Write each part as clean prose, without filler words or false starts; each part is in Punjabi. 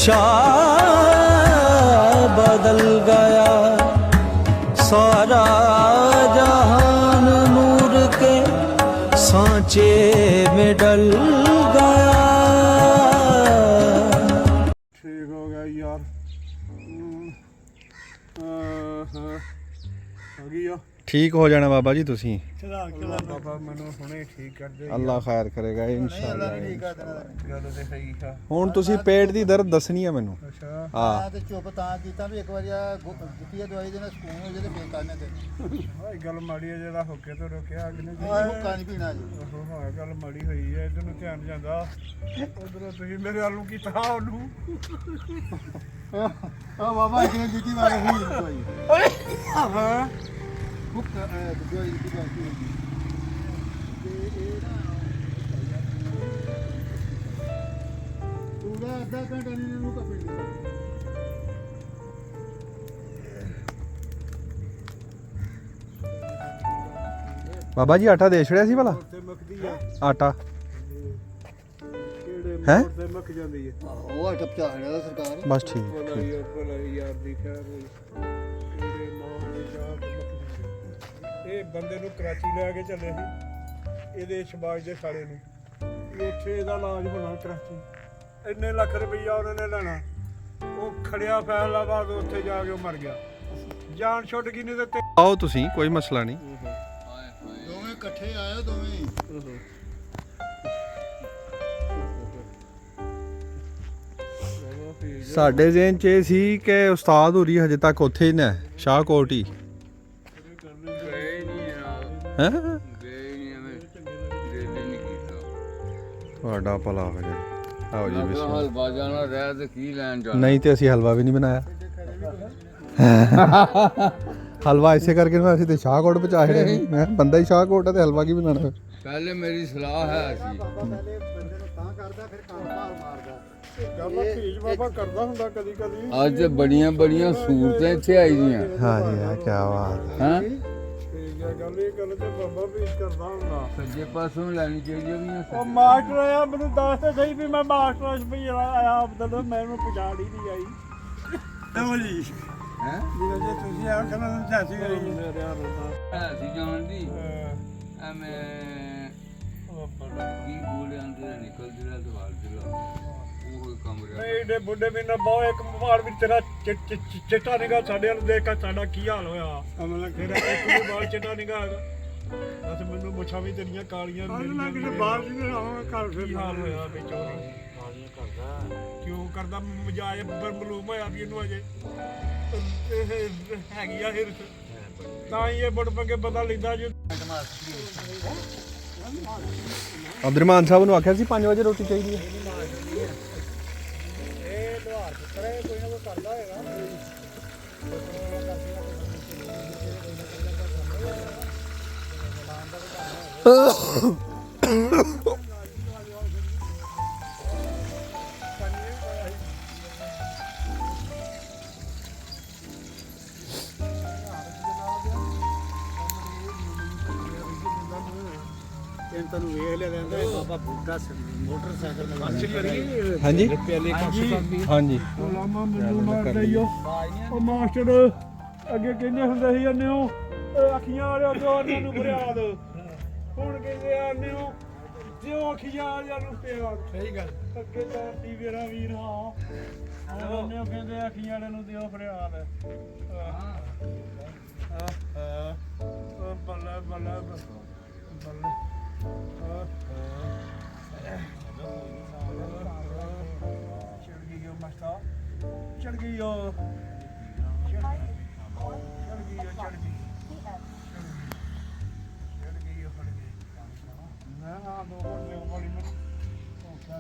नक्शा बदल गया, सारा जहान नूर के सांचे में डल गया। ठीक हो गया यार। हो गया ठीक हो जाना बाबा जी तुसी। बाबा मैनू हुणे ठीक कर दे। अल्लाह खैर करेगा इंशाअल्लाह। गल ते सही है। ਹੁਣ ਤੁਸੀਂ पेट ਦੀ दर्द ਦੱਸਣੀ ਆ ਮੈਨੂੰ। अच्छा ਹਾਂ ਤੇ ਚੁੱਪ ਤਾਂ ਕੀਤਾ ਵੀ ਇੱਕ ਵਾਰੀ ਆ ਦਿੱਤੀ ਆ ਦਵਾਈ ਦੇ ਨਾਲ ਸਕੂਨ ਹੋ ਜੇ ਤੇ ਫੇਰ ਕਰਨੇ ਤੇ ਇਹ ਗੱਲ ਮਾੜੀ ਹੈ ਜਿਹੜਾ ਹੋਕੇ ਤੋਂ ਰੋਕਿਆ ਅਗਲੇ ਨਹੀਂ ਹੁੱਕਾ ਨਹੀਂ ਪੀਣਾ ਜੀ। ਹਾਂ ਗੱਲ ਮਾੜੀ ਹੋਈ ਹੈ ਇਧਰ ਨੂੰ ਧਿਆਨ ਜਾਂਦਾ ਉਧਰੋਂ ਤੁਸੀਂ ਮੇਰੇ ਵੱਲ ਨੂੰ ਕੀਤਾ ਉਹਨੂੰ ਆ ਬਾਬਾ ਕਿਹਨੇ ਦਿੱਤੀ ਵਾਲੇ ਹੀ ਦਵਾਈ ਹਾਂ ਹੁੱਕਾ ਦਵਾਈ ਦਿੱਤੀ ਬਾਕੀ ਤੇ ਇਹ ਨਾ ਪੂਰਾ ਅੱਧਾ ਘੰਟਾ ਨਹੀਂ ਇਹਨੂੰ ਕੱਪੀ ਬਾਬਾ ਜੀ ਆਟਾ ਦੇ ਛੜਿਆ ਸੀ ਭਲਾ ਤੇ ਮੁੱਕਦੀ ਆ ਆਟਾ ਕਿਹੜੇ ਹੈਂ? ਮੋੜ ਤੇ ਮੁੱਕ ਜਾਂਦੀ ਹੈ ਉਹ ਆ ਟੱਪ ਚਾਹੜਾ ਸਰਕਾਰ ਬਸ ਠੀਕ ਭਲਾ ਯਾਰ ਦੀ ਖੈਰ ਹੋਈ ਕਿਹੜੇ ਮਾਂ ਦੇ ਯਾਰ ਦੀ ਮੁੱਕ ਜਾਂਦੀ। ਇਹ ਬੰਦੇ ਨੂੰ ਕਰਾਚੀ ਲੈ ਕੇ ਚੱਲੇ ਸੀ ਇਹਦੇ ਸ਼ਬਾਜ ਦੇ ਸਾਲੇ ਨੂੰ ਵੀ ਉੱਥੇ ਇਹਦਾ ਇਲਾਜ ਹੋਣਾ ਕਰਾਚੀ। ਇੰਨੇ ਲੱਖ ਰੁਪਈਆ ਉਹਨਾਂ ਨੇ ਲੈਣਾ ਉਹ ਖੜਿਆ ਫੈਸਲਾਬਾਦ ਉੱਥੇ ਜਾ ਕੇ ਉਹ ਮਰ ਗਿਆ ਜਾਨ ਛੁੱਟ ਗਈ ਨਹੀਂ ਤੇ ਆਓ ਤੁਸੀਂ ਕੋਈ ਮਸਲਾ ਨਹੀਂ। ਦੋਵੇਂ ਇਕੱਠੇ ਆਏ ਦੋਵੇਂ ਸਾਡੇ ਜ਼ਿਹਨ 'ਚ ਇਹ ਸੀ ਕਿ ਉਸਤਾਦ ਹੋਰੀ ਹਜੇ ਤੱਕ ਉੱਥੇ ਹੀ ਨੇ ਸ਼ਾਹਕੋਟ ਹੀ ਹੈਂ ਤੁਹਾਡਾ ਭਲਾ ਹੋ ਜਾਏ। ਆਓ ਜੀ ਬਿਸਮਿਲ੍ਲਾ। ਹਲਵਾ ਜਾਣਾ ਰਹਿ ਤੇ ਕੀ ਲੈਣ ਜਾਣਾ। ਨਹੀਂ ਤੇ ਅਸੀਂ ਹਲਵਾ ਵੀ ਨਹੀਂ ਬਣਾਇਆ। ਹਲਵਾ ਇਸੇ ਕਰਕੇ ਨਾ ਅਸੀਂ ਤੇ ਸ਼ਾਹਕੋਟ ਪਹੁੰਚਾ ਛੜਿਆ ਸੀ। ਮੈਂ ਬੰਦਾ ਹੀ ਸ਼ਾਹਕੋਟ ਹੈ ਤੇ ਹਲਵਾ ਕੀ ਬਣਾਉਣਾ। ਪਹਿਲੇ ਮੇਰੀ ਸਲਾਹ ਹੈ ਸੀ ਬਾਬਾ ਪਹਿਲੇ ਬੰਦੇ ਨੂੰ ਤਾਂ ਕਰਦਾ ਫਿਰ ਕੰਮ ਭਾਲ ਮਾਰਦਾ। ਬਾਬਾ ਭੀਜ ਬਾਬਾ ਕਰਦਾ ਹੁੰਦਾ ਕਦੀ ਕਦੀ ਅੱਜ ਤੇ ਬੜੀਆਂ ਬੜੀਆਂ ਸਹੂਲਤਾਂ ਇੱਥੇ ਆਈ ਦੀਆਂ ਹਾਂ ਜੀ ਕੀ ਬਾਤ। ਹਾਂ ਠੀਕ ਹੈ ਗੱਲ ਇਹ ਗੱਲ ਤੇ ਬਾਬਾ ਭੀਜ ਕਰਦਾ ਹੁੰਦਾ। ਸੱਜੇ ਪਾਸੋਂ ਲੈਣੀ ਚਾਹੀਦੀ ਉਹ ਮਾਸਟਰ ਆਇਆ ਮੈਨੂੰ ਦੱਸ ਤੇ ਸਹੀ ਵੀ ਮੈਂ ਮਾਸਟਰ ਭਈ ਆਇਆ ਅਬਦਲ ਮੈਨੂੰ ਪਛਾਣ ਹੀ ਨਹੀਂ ਆਈ ਲਓ ਜੀ ਹੈ ਜੇ ਤੁਸੀਂ ਆਹ ਕਹਿੰਦਾ ਚਾਚੀ ਗਈ ਸੀ ਜਾਣ ਦੀ ਐਵੇਂ ਕੀ ਗੋਲੇ ਅੰਦਰ ਨਿਕਲਦੀ ਰਿਹਾ ਦਵਾਰ ਦੇ ਲਾ ਉਹ ਕਮਰੇ ਨਹੀਂ ਡੇ ਬੁੱਢੇ ਵੀ ਨਾ ਬਹੁ ਇੱਕ ਮਾਰ ਵੀ ਤੇਰਾ ਚਿੱਟਾ ਨਿਗਾ ਸਾਡੇ ਵੱਲ ਦੇਖ ਕੇ ਸਾਡਾ ਕੀ ਹਾਲ ਹੋਇਆ ਮਤਲਬ ਤੇਰਾ ਇੱਕ ਵੀ ਬਾਲ ਚਿੱਟਾ ਨਿਗਾ ਬਸ ਮੈਨੂੰ ਮੁੱਛਾਂ ਵੀ ਤੇਰੀਆਂ ਕਾਲੀਆਂ ਮੈਂ ਕਿਤੇ ਬਾਹਰ ਨਹੀਂ ਆਵਾਂ ਘਰ ਫਿਰ ਕੀ ਹਾਲ ਹੋਇਆ ਵਿੱਚੋਂ ਕਿਉਂ ਕਰਦਾ ਮਜਾਏ ਬਰਮਲੂਮ ਹੋਇਆ ਵੀ ਇਹਨੂੰ ਅਜੇ ਇਹ ਹੈਗੀ ਆ ਹਿਰਸ ਤਾਂ ਹੀ ਇਹ ਬੜ ਪੰਗੇ ਪਤਾ ਲੈਂਦਾ ਜੀ ਅਬਦੁਰਮਾਨ ਸਾਹਿਬ ਨੂੰ ਆਖਿਆ ਸੀ 5 ਵਜੇ ਰੋਟੀ ਚਾਹੀਦੀ ਹੈ। ਇਹ ਦੁਹਾਰ ਪੁੱਤਰੇ ਕੋਈ ਨਾ ਕੋਈ ਕਰਦਾ ਹੋਏਗਾ ਤੈਨੂੰ ਵੇਖ ਲਿਆ ਕਹਿੰਦਾ ਬਾਬਾ ਬੁੱਢਾ ਮੋਟਰਸਾਈਕਲ ਹਾਂਜੀ ਹਾਂਜੀ ਲਾਮਾ ਮੈਨੂੰ ਮਾਰਦਾ ਈ ਉਹ ਮਾਸਟਰ ਅੱਗੇ ਕਹਿੰਦੇ ਹੁੰਦੇ ਸੀ ਅੰਨਿਓ ਅੱਖੀਆਂ ਵਾਲਿਓ ਜੋ ਉਹਨਾਂ ਨੂੰ ਬੁਰਿਆਦ ਹੁਣ ਕਹਿੰਦੇ ਆ ਅੰਨਿਓ ਜਿਉ ਅੱਖੀਆਂ ਵਾਲਿਆਂ ਨੂੰ ਪਿਆਰ ਸਹੀ ਗੱਲ ਅੱਗੇ ਤਾਂ ਵੀਰਾ ਵੀਰ ਹਾਂ ਅੰਨਿਓ ਕਹਿੰਦੇ ਅੱਖੀਆਂ ਵਾਲਿਆਂ ਨੂੰ ਦਿਓ ਬੁਰਿਆਦ ਬੱਲੇ ਬੱਲੇ ਬੱਲੇ ਚੜ ਗਈ ਉਹ ਮਸਤਾ ਚੜ ਗਈ ਉਹ ਨਾ ਦੋ ਬੋਲੇ ਵਾਲੀ ਮੈਂ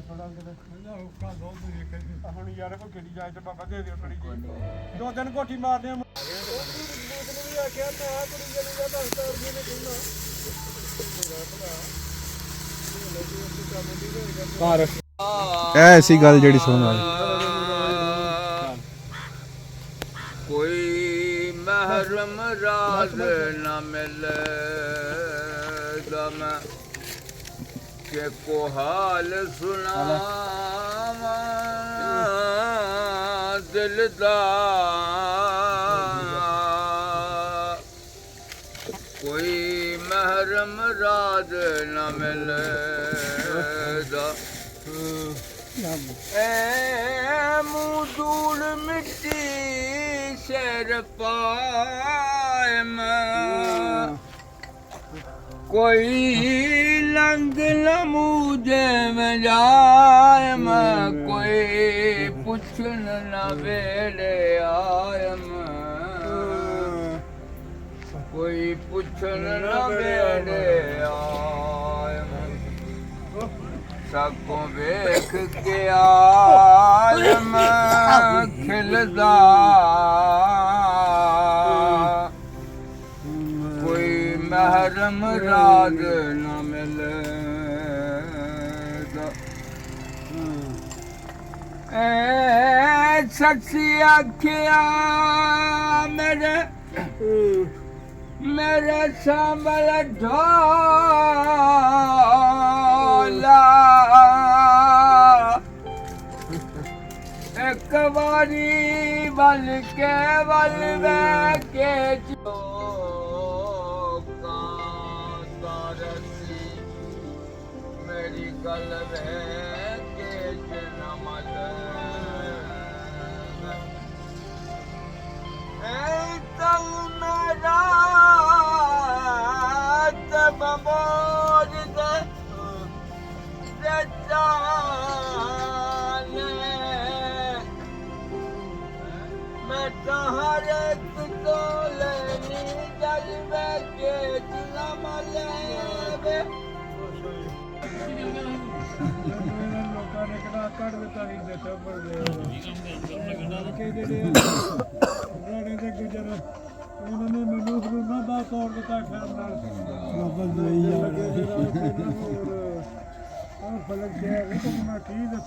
ਥੋੜਾ ਕਿਤੇ ਨਾ ਹੁਕਾ ਦੋ ਦੇ ਕੇ ਹੁਣ ਯਾਰ ਕੋ ਕਿਹੜੀ ਜਾਇ ਤੇ ਬਾਬਾ ਦੇ ਦਿਓ ਥੋੜੀ ਜੀ ਦੋ ਦਿਨ ਕੋਠੀ ਮਾਰਦੇ ਆ ਵੀ ਆਖਿਆ ਮੈਂ ਆ ਕੁੜੀ ਜਣੀ ਦਾ ਦਸਤਾਰ ਜੀ ਨੇ ਕਹਿੰਦਾ ਘਰ ਐਸੀ ਗੱਲ ਜਿਹੜੀ ਸੁਣ ਵਾਲੀ ਕੋਈ ਮਹਿਰਮ ਰਾਜ਼ ਨਾ ਮਿਲੇ ਦਮ के को हाल सुनावा ਦਿਲ ਦਾ ਕੋਈ ਮਹਿਰਮ ਰਾਜ ਨਾ ਮਿਲਦਾ ਐ ਮੂੰਹ ਧੂੜ ਮਿੱਟੀ ਸ਼ਹਿਰ ਪਾਇਮ ਕੋਈ ਲੰਗ ਨ ਮੂਝੇ ਮੈਂ ਜਾਇਮ ਕੋਈ ਪੁੱਛਣ ਨ ਵੇਲੇ ਆਇਮ ਕੋਈ ਪੁੱਛਣ ਨ ਵੇਲੇ ਆਇਮ ਸਭੋਂ ਵੇਖ ਕੇ ਆਲਮ ਖਿਲਦਾ ਕੋਈ ਮਹਿਰਮ ਰਾਜ ਨ ਮਿਲਦਾ ਐ ਸਖੀ ਆਖਿਆ ਮੇਰੇ ਸੰਭਲ ਢੋਲਾ ਇੱਕ ਵਾਰੀ ਵੱਲ ਕੇ ਵੱਲ ਵੇ ਕੇ ਚੋਕਾਂਦਾਰਸੀ ਮੇਰੀ ਗੱਲ ਵੇ ਕੇ ਜਨਮਲ ਐ ਤਲ ਮੇਰਾ ਤਬ ਮੋਜ ਦੇ मैं तो हर एक को लेनी जलवे के जिलम लेवे ਲੋਕਾਂ ਨੇ ਕਿਹੜਾ ਕੱਢ ਦਿੱਤਾ ਸੀ ਦੇਖੋ ਪਰ ਕੇ ਜਿਹੜੇ ਰਾਣੇ ਦੇ ਗੁਜਰ ਉਹਨਾਂ ਨੇ ਮੈਨੂੰ ਹਰੂਨਾ ਦਾ ਤੋੜ ਦਿੱਤਾ ਖੈਰ ਨਾਲ ਵਾਪਸ ਲਈ ਜਾ ਰਹੇ ਹੋਰ ਫਲਕ ਗਿਆ ਇਹ ਤਾਂ ਮੈਂ ਕੀ ਦੱਸਾਂ